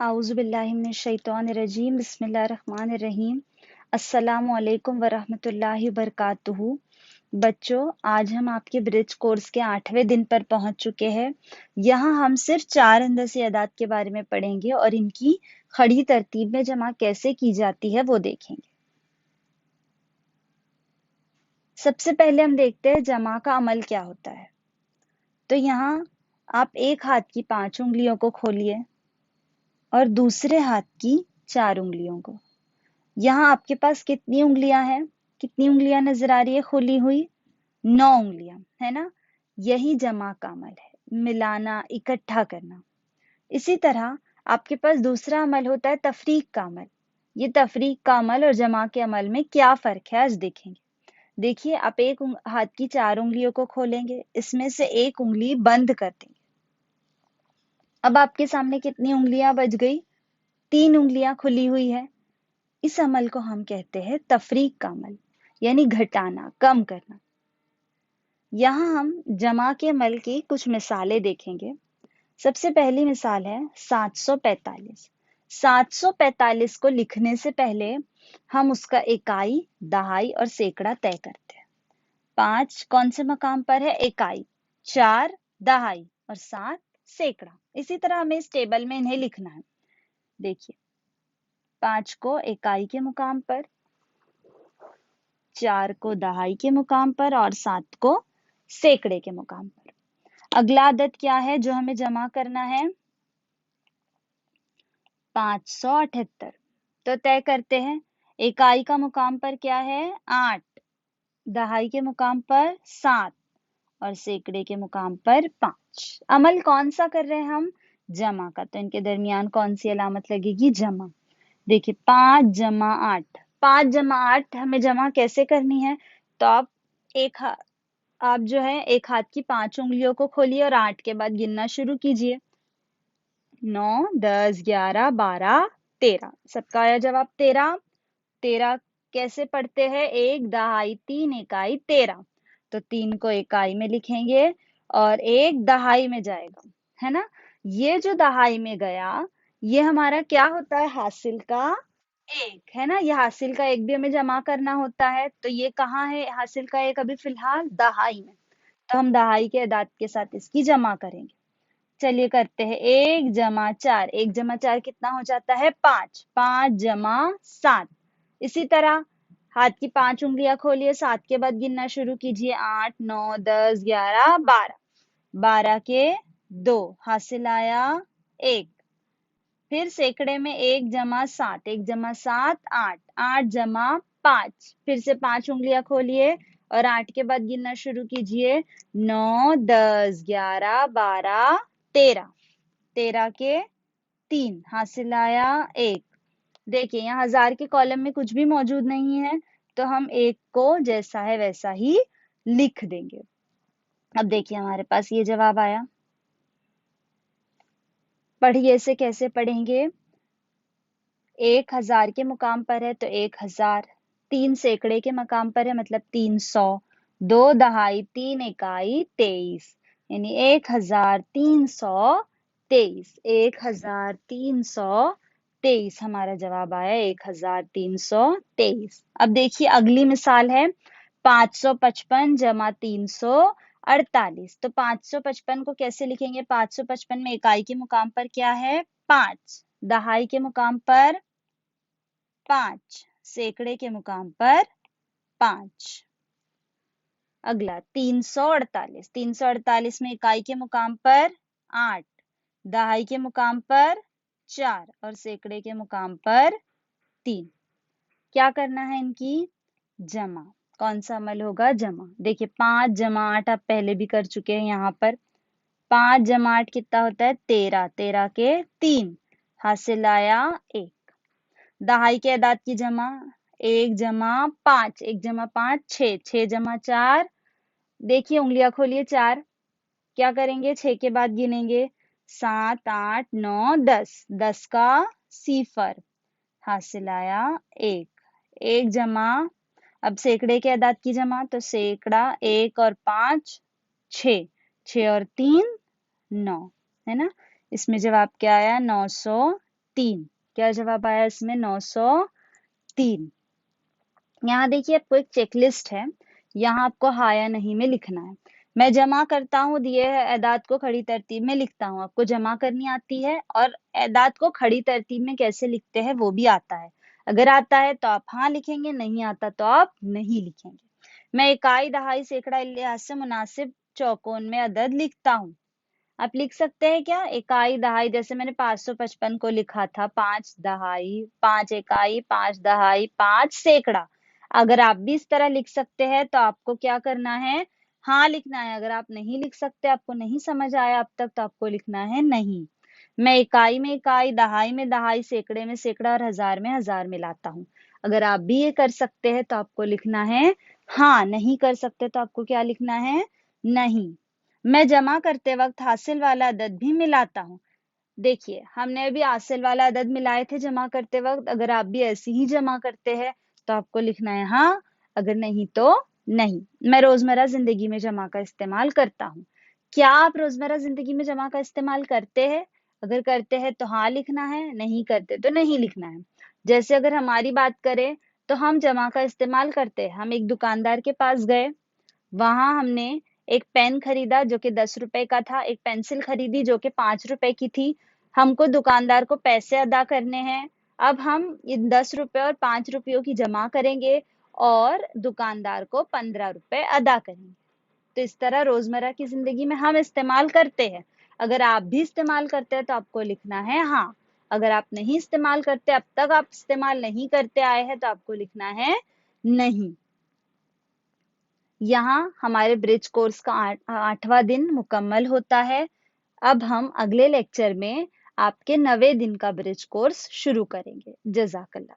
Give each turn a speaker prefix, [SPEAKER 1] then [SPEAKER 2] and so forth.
[SPEAKER 1] आउज़ुबिल्लाहिमिनश्शैतानिर्रजीम बिस्मिल्लाहिर्रहमानिर्रहीम अस्सलामु अलैकुम वरहमतुल्लाहि वबरकातुहू। बच्चों, आज हम आपके ब्रिज कोर्स के 8वें दिन पर पहुंच चुके हैं। यहाँ हम सिर्फ 4 हिंदसी अदाद के बारे में पढ़ेंगे और इनकी खड़ी तरतीब में जमा कैसे की जाती है वो देखेंगे। सबसे पहले हम देखते हैं जमा का अमल क्या होता है। तो यहाँ आप एक हाथ की 5 उंगलियों को खोलिए और दूसरे हाथ की 4 उंगलियों को। यहाँ आपके पास कितनी उंगलियां हैं? कितनी उंगलियां नजर आ रही है खुली हुई? 9 उंगलियां, है ना? यही जमा का अमल है, मिलाना, इकट्ठा करना। इसी तरह आपके पास दूसरा अमल होता है तफरीक का अमल। ये तफरीक का अमल और जमा के अमल में क्या फर्क है आज देखेंगे। देखिए, आप एक हाथ की 4 उंगलियों को खोलेंगे, इसमें से एक उंगली बंद कर देंगे। अब आपके सामने कितनी उंगलियां बच गई? 3 उंगलियां खुली हुई है। इस अमल को हम कहते हैं तफरीक का अमल, यानी घटाना, कम करना। यहाँ हम जमा के अमल की कुछ मिसालें देखेंगे। सबसे पहली मिसाल है 745। 745 को लिखने से पहले हम उसका इकाई, दहाई और सैकड़ा तय करते हैं। 5 कौन से मकाम पर है? इकाई, 4 दहाई और 7 सैकड़ा। इसी तरह हमें इस टेबल में इन्हें लिखना है। देखिए, 5 को इकाई के मुकाम पर, 4 को दहाई के मुकाम पर और 7 को सैकड़े के मुकाम पर। अगला अदद क्या है जो हमें जमा करना है? 578। तो तय करते हैं, इकाई का मुकाम पर क्या है? 8, दहाई के मुकाम पर 7 और सैकड़े के मुकाम पर 5। अमल कौन सा कर रहे हैं हम? जमा का। तो इनके दरमियान कौन सी अलामत लगेगी? जमा। देखिए, 5 जमा 8। 5 जमा 8 हमें जमा कैसे करनी है? तो आप जो है एक हाथ की 5 उंगलियों को खोलिए और 8 के बाद गिनना शुरू कीजिए। 9, 10, 11, 12, 13। सबका आया जवाब 13। 13 कैसे पढ़ते हैं? 1 दहाई 3 इकाई 13। तो 3 को इकाई में लिखेंगे और 1 दहाई में जाएगा, है ना? ये जो दहाई में गया, ये हमारा क्या होता है? हासिल का 1, है ना? ये हासिल का 1 भी हमें जमा करना होता है। तो ये कहाँ है हासिल का 1? अभी फिलहाल दहाई में। तो हम दहाई के अदाद के साथ इसकी जमा करेंगे। चलिए करते हैं। 1 जमा 4। 1 जमा 4 कितना हो जाता है? 5। 5 जमा 7। इसी तरह हाथ की 5 उंगलियां खोलिए, 7 के बाद गिनना शुरू कीजिए। 8, 9, 10, 11, 12। 12 के 2 हासिल आया 1। फिर सैकड़े में 1 जमा 7। 1 जमा 7 8। 8 जमा 5। फिर से 5 उंगलियां खोलिए और 8 के बाद गिनना शुरू कीजिए। 9, 10, 11, 12, 13। 13 के 3 हासिल आया 1। देखिए, यहाँ हजार के कॉलम में कुछ भी मौजूद नहीं है, तो हम 1 को जैसा है वैसा ही लिख देंगे। अब देखिए, हमारे पास ये जवाब आया। पढ़िए, इसे कैसे पढ़ेंगे? 1000 के मुकाम पर है तो 1000। 3 सैकड़े के मकाम पर है मतलब 300। 2 दहाई 3 इकाई 23, यानी 1323। 1323 हमारा जवाब आया, 1323। अब देखिए, अगली मिसाल है 555 जमा 348। तो 555 को कैसे लिखेंगे? 555 में इकाई के मुकाम पर क्या है? 5, दहाई के मुकाम पर 5, सैकड़े के मुकाम पर 5। अगला 348। 348 में इकाई के मुकाम पर 8, दहाई के मुकाम पर 4 और सैकड़े के मुकाम पर 3। क्या करना है? इनकी जमा। कौन सा अमल होगा? जमा। देखिए, 5 जमा 8 आप पहले भी कर चुके हैं। यहाँ पर 5 जमा 8 कितना होता है? 13। 13 के 3 हासिल आया 1। दहाई के अदाद की जमा। 1 जमा 5। 1 जमा 5 6। 6 जमा 4। देखिए, उंगलियां खोलिए। 4 क्या करेंगे? 6 के बाद गिनेंगे। 7, 8, 9, 10। 10 का 0 हासिल आया 1। 1 जमा, अब सैकड़े के अदाद की जमा। तो सैकड़ा 1 और 5 6। 6 और 3 9, है ना? इसमें जवाब क्या आया? 903। 903। क्या जवाब आया इसमें? 903। यहाँ देखिए आपको एक चेकलिस्ट है, यहाँ आपको हाँ या नहीं में लिखना है। मैं जमा करता हूँ दिए एदाद को खड़ी तरतीब में लिखता हूँ, आपको जमा करनी आती है और एदाद को खड़ी तरतीब में कैसे लिखते हैं वो भी आता है। अगर आता है तो आप हाँ लिखेंगे, नहीं आता तो आप नहीं लिखेंगे। मैं इकाई, दहाई, सैकड़ा, लिहाज से मुनासिब चौकोन में अदद लिखता हूँ। आप लिख सकते हैं क्या? इकाई, दहाई, जैसे मैंने 555 को लिखा था, 5 दहाई, 5 इकाई, 5 दहाई, 5 सैकड़ा। अगर आप भी इस तरह लिख सकते हैं तो आपको क्या करना है? हाँ लिखना है। अगर आप नहीं लिख सकते, आपको नहीं समझ आया अब तक, तो आपको लिखना है नहीं। मैं इकाई में इकाई, दहाई में दहाई, सैकड़े में सैकड़ा और हजार में हजार मिलाता हूँ। अगर आप भी ये कर सकते हैं तो आपको लिखना है हाँ। नहीं कर सकते तो आपको क्या लिखना है? नहीं। मैं जमा करते वक्त हासिल वाला अदद भी मिलाता हूँ। देखिए हमने अभी हासिल वाला अदद मिलाए थे जमा करते वक्त। अगर आप भी ऐसे ही जमा करते हैं तो आपको लिखना है हाँ, अगर नहीं तो नहीं। मैं रोजमर्रा जिंदगी में जमा का इस्तेमाल करता हूँ। क्या आप रोजमर्रा जिंदगी में जमा का इस्तेमाल करते हैं? अगर करते हैं तो हाँ लिखना है, नहीं करते तो नहीं लिखना है। जैसे अगर हमारी बात करें तो हम जमा का इस्तेमाल करते हैं। हम एक दुकानदार के पास गए, वहां हमने एक पेन खरीदा जो कि 10 रुपए का था, एक पेंसिल खरीदी जो कि 5 रुपए की थी। हमको दुकानदार को पैसे अदा करने हैं। अब हम इन 10 रुपए और 5 रुपयों की जमा करेंगे और दुकानदार को 15 रुपए अदा करेंगे। तो इस तरह रोजमर्रा की जिंदगी में हम इस्तेमाल करते हैं। अगर आप भी इस्तेमाल करते हैं तो आपको लिखना है हाँ। अगर आप नहीं इस्तेमाल करते, अब तक आप इस्तेमाल नहीं करते आए हैं, तो आपको लिखना है नहीं। यहाँ हमारे ब्रिज कोर्स का 8वां दिन मुकम्मल होता है। अब हम अगले लेक्चर में आपके 9वें दिन का ब्रिज कोर्स शुरू करेंगे। जज़ाकल्लाह।